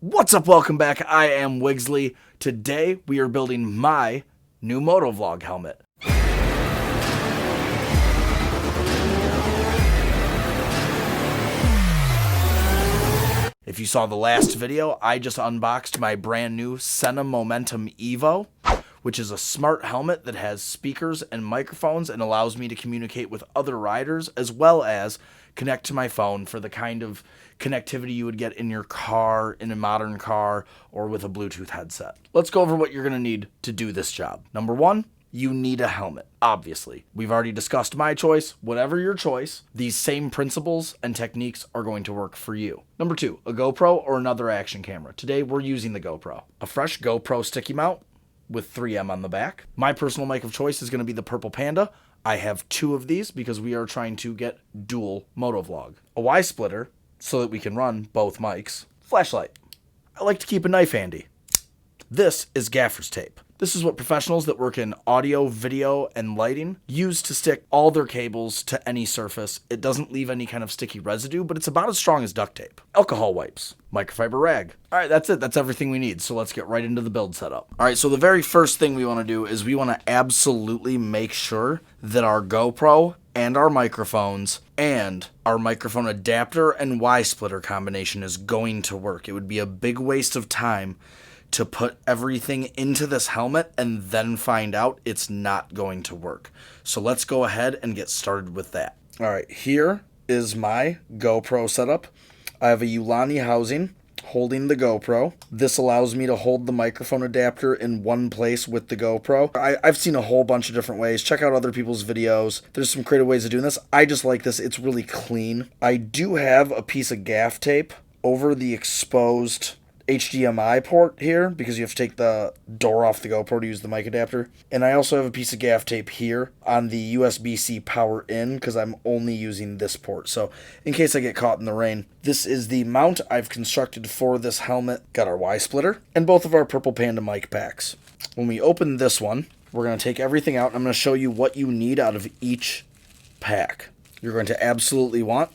What's up? Welcome back. I am WIGSLY. Today we are building my new Motovlog helmet. If you saw the last video, I just unboxed my brand new Sena Momentum Evo, which is a smart helmet that has speakers and microphones and allows me to communicate with other riders as well as connect to my phone for the kind of connectivity you would get in your car, in a modern car, or with a Bluetooth headset. Let's go over what you're going to need to do this job. Number one, you need a helmet, obviously. We've already discussed my choice. Whatever your choice, these same principles and techniques are going to work for you. Number two, a GoPro or another action camera. Today, we're using the GoPro. A fresh GoPro sticky mount with 3M on the back. My personal mic of choice is going to be the purple Panda. I have two of these because we are trying to get dual Motovlog. A Y splitter so that we can run both mics. Flashlight. I like to keep a knife handy. This is gaffer's tape. This is what professionals that work in audio, video, and lighting use to stick all their cables to any surface. It doesn't leave any kind of sticky residue, but it's about as strong as duct tape. Alcohol wipes. Microfiber rag. All right, that's it. That's everything we need. So let's get right into the build setup. All right, so the very first thing we want to do is we want to absolutely make sure that our GoPro and our microphones and our microphone adapter and Y splitter combination is going to work. It would be a big waste of time to put everything into this helmet and then find out it's not going to work. So let's go ahead and get started with that. All right, here is my GoPro setup. I have a Lavalier housing holding the GoPro. This allows me to hold the microphone adapter in one place with the GoPro. I've seen a whole bunch of different ways. Check out other people's videos. There's some creative ways of doing this. I just like this. It's really clean. I do have a piece of gaff tape over the exposed HDMI port here because you have to take the door off the GoPro to use the mic adapter. And I also have a piece of gaff tape here on the USB-C power in because I'm only using this port. So in case I get caught in the rain, this is the mount I've constructed for this helmet. Got our Y splitter and both of our purple Panda mic packs. When we open this one, we're going to take everything out and I'm going to show you what you need out of each pack. You're going to absolutely want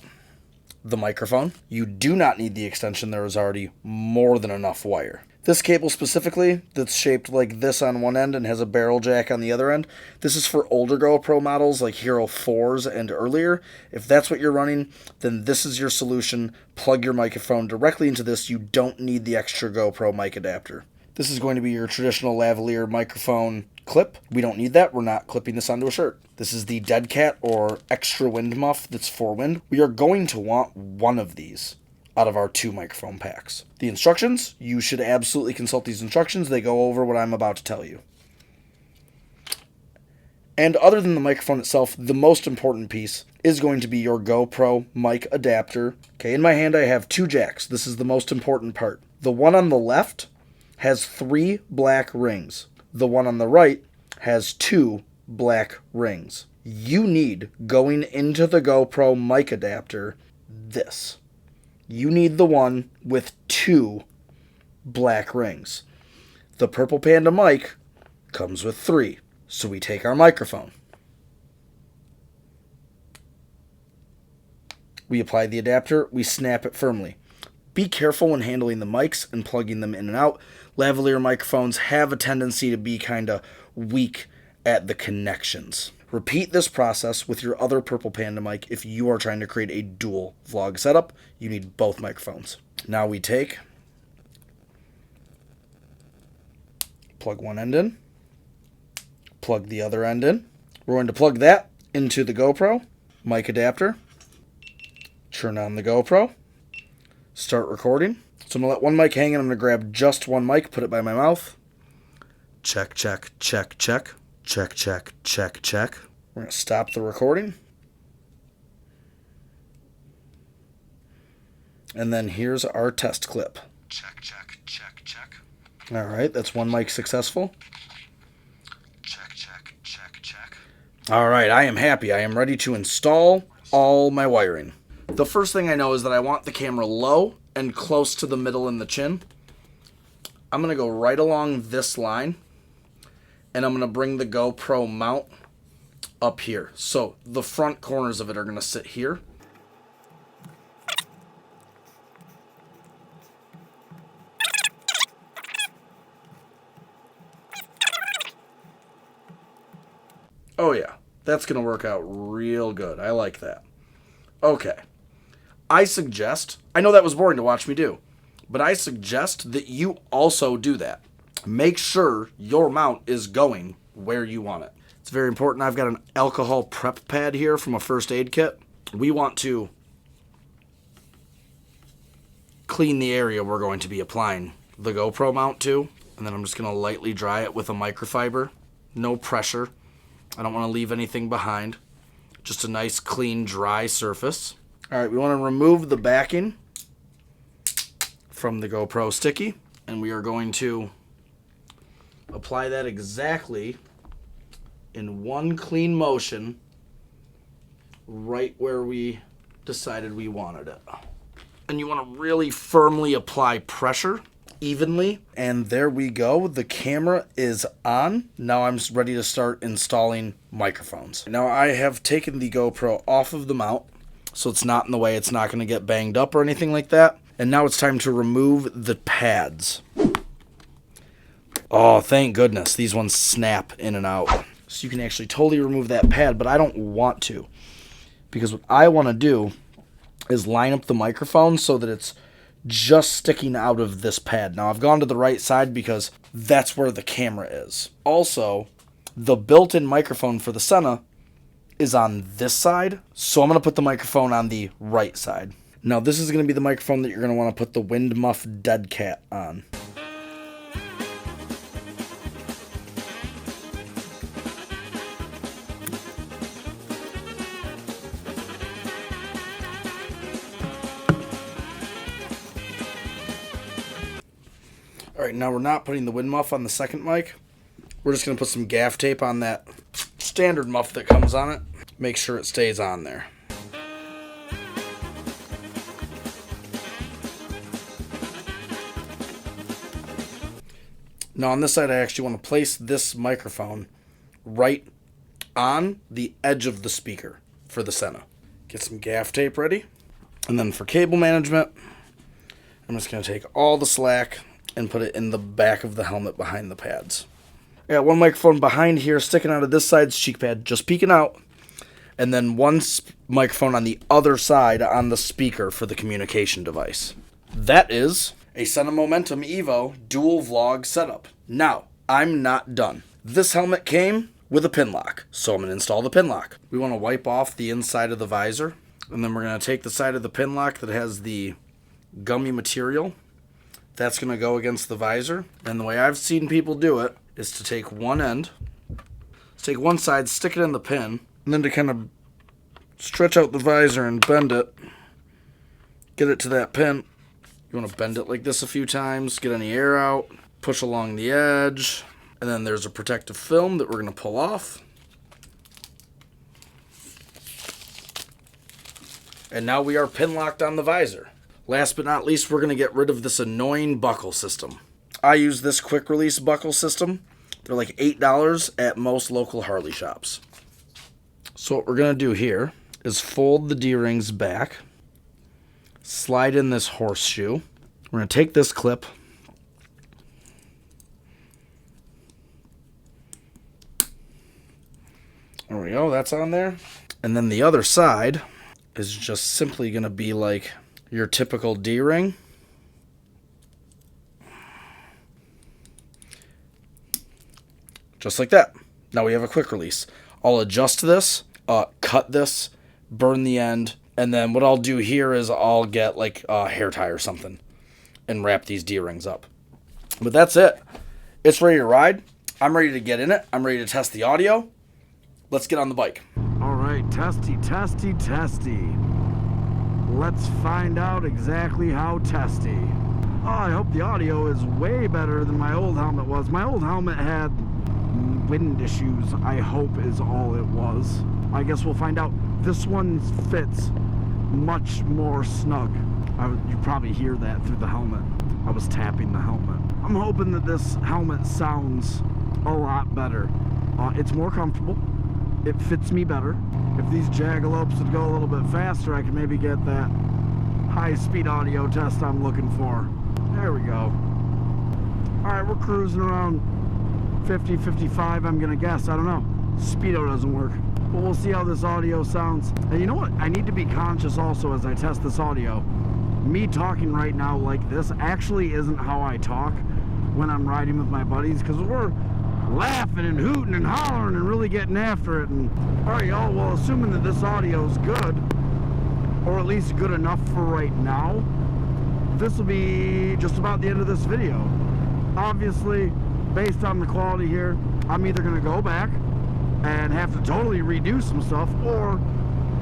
the microphone. You do not need the extension. There is already more than enough wire. This cable specifically, that's shaped like this on one end and has a barrel jack on the other end, this is for older GoPro models like Hero 4s and earlier. If that's what you're running, then this is your solution. Plug your microphone directly into this. You don't need the extra GoPro mic adapter. This is going to be your traditional lavalier microphone clip. We don't need that. We're not clipping this onto a shirt. This is the dead cat or extra wind muff that's for wind. We are going to want one of these out of our two microphone packs. The instructions, you should absolutely consult these instructions. They go over what I'm about to tell you. And other than the microphone itself, the most important piece is going to be your GoPro mic adapter. Okay, in my hand I have two jacks. This is the most important part. The one on the left has 3 black rings. The one on the right has 2 black rings. You need, going into the GoPro mic adapter, this. You need the one with 2 black rings. The purple Panda mic comes with 3. So we take our microphone. We apply the adapter, we snap it firmly. Be careful when handling the mics and plugging them in and out. Lavalier microphones have a tendency to be kind of weak at the connections. Repeat this process with your other purple Panda mic if you are trying to create a dual vlog setup. You need both microphones. Now we take, plug one end in, plug the other end in. We're going to plug that into the GoPro mic adapter, turn on the GoPro, start recording. So I'm going to let one mic hang and I'm going to grab just one mic, put it by my mouth. Check, check, check, check. Check, check, check, check. We're going to stop the recording. And then here's our test clip. Check, check, check, check. All right, that's one mic successful. Check, check, check, check. All right, I am happy. I am ready to install all my wiring. The first thing I know is that I want the camera low and close to the middle and the chin. I'm going to go right along this line, and I'm going to bring the GoPro mount up here. So the front corners of it are going to sit here. Oh yeah, that's going to work out real good. I like that. Okay. I know that was boring to watch me do, but I suggest that you also do that. Make sure your mount is going where you want it. It's very important. I've got an alcohol prep pad here from a first aid kit. We want to clean the area we're going to be applying the GoPro mount to, and then I'm just going to lightly dry it with a microfiber. No pressure. I don't want to leave anything behind. Just a nice, clean, dry surface. All right, we want to remove the backing from the GoPro sticky, and we are going to apply that exactly in one clean motion right where we decided we wanted it. And you want to really firmly apply pressure evenly, and there we go. The camera is on. Now I'm ready to start installing microphones. Now I have taken the GoPro off of the mount, so it's not in the way. It's not going to get banged up or anything like that. And now it's time to remove the pads. Oh, thank goodness. These ones snap in and out. So you can actually totally remove that pad, but I don't want to. Because what I want to do is line up the microphone so that it's just sticking out of this pad. Now I've gone to the right side because that's where the camera is. Also, the built-in microphone for the Sena is on this side, so I'm going to put the microphone on the right side. Now this is going to be the microphone that you're going to want to put the Wind Muff Dead Cat on. Alright, now we're not putting the wind muff on the second mic. We're just going to put some gaff tape on that standard muff that comes on it. Make sure it stays on there. Now on this side, I actually want to place this microphone right on the edge of the speaker for the Sena. Get some gaff tape ready. And then for cable management, I'm just going to take all the slack and put it in the back of the helmet behind the pads. I got one microphone behind here sticking out of this side's cheek pad, just peeking out. And then one microphone on the other side on the speaker for the communication device. That is a Sena Momentum Evo dual vlog setup. Now, I'm not done. This helmet came with a pin lock, so I'm going to install the pin lock. We want to wipe off the inside of the visor, and then we're going to take the side of the pin lock that has the gummy material. That's going to go against the visor, and the way I've seen people do it is to take one end, take one side, stick it in the pin, and then to kind of stretch out the visor and bend it, get it to that pin. You want to bend it like this a few times, get any air out, push along the edge, and then there's a protective film that we're going to pull off. And now we are pin locked on the visor. Last but not least, we're going to get rid of this annoying buckle system. I use this quick release buckle system. They're like $8 at most local Harley shops. So what we're going to do here is fold the D-rings back, slide in this horseshoe. We're going to take this clip, there we go, that's on there. And then the other side is just simply going to be like your typical D-ring. Just like that. Now we have a quick release. I'll adjust this, cut this, burn the end, and then what I'll do here is I'll get like a hair tie or something and wrap these D-rings up. But that's it. It's ready to ride. I'm ready to get in it. I'm ready to test the audio. Let's get on the bike. All right, testy, testy, testy. Let's find out exactly how testy. Oh, I hope the audio is way better than my old helmet was. My old helmet had wind issues, I hope is all it was. I guess we'll find out. This one fits much more snug. You probably hear that through the helmet. I was tapping the helmet. I'm hoping that this helmet sounds a lot better. It's more comfortable. It fits me better. If these jaggalopes would go a little bit faster, I could maybe get that high-speed audio test I'm looking for. There we go. All right, we're cruising around 50, 55, I'm gonna guess. I don't know. speedo doesn't work. But we'll see how this audio sounds. And you know what? I need to be conscious also as I test this audio. Me talking right now like this actually isn't how I talk when I'm riding with my buddies, because we're laughing and hooting and hollering and really getting after it. And all right, y'all, well, assuming that this audio is good, or at least good enough for right now, this will be just about the end of this video. Obviously, based on the quality here, I'm either going to go back and have to totally redo some stuff, or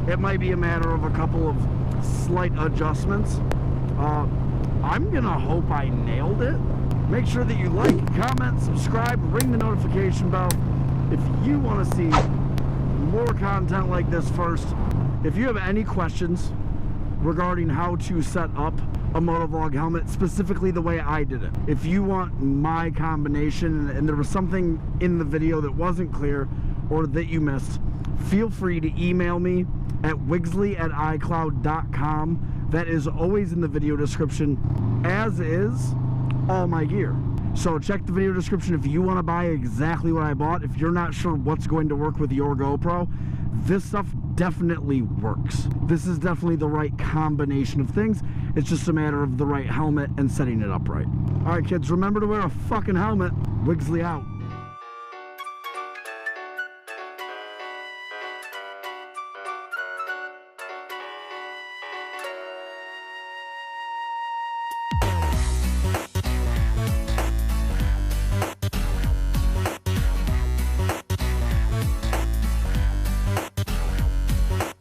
it might be a matter of a couple of slight adjustments. I'm gonna hope I nailed it. Make sure that you like, comment, subscribe, ring the notification bell if you want to see more content like this first. If you have any questions regarding how to set up a Motovlog helmet, specifically the way I did it, if you want my combination and there was something in the video that wasn't clear or that you missed, feel free to email me at WIGSLY@iCloud.com. That is always in the video description, as is all my gear. So check the video description if you want to buy exactly what I bought. If you're not sure what's going to work with your GoPro, this stuff definitely works. This is definitely the right combination of things. It's just a matter of the right helmet and setting it up right. All right, kids, remember to wear a fucking helmet. WIGSLY out.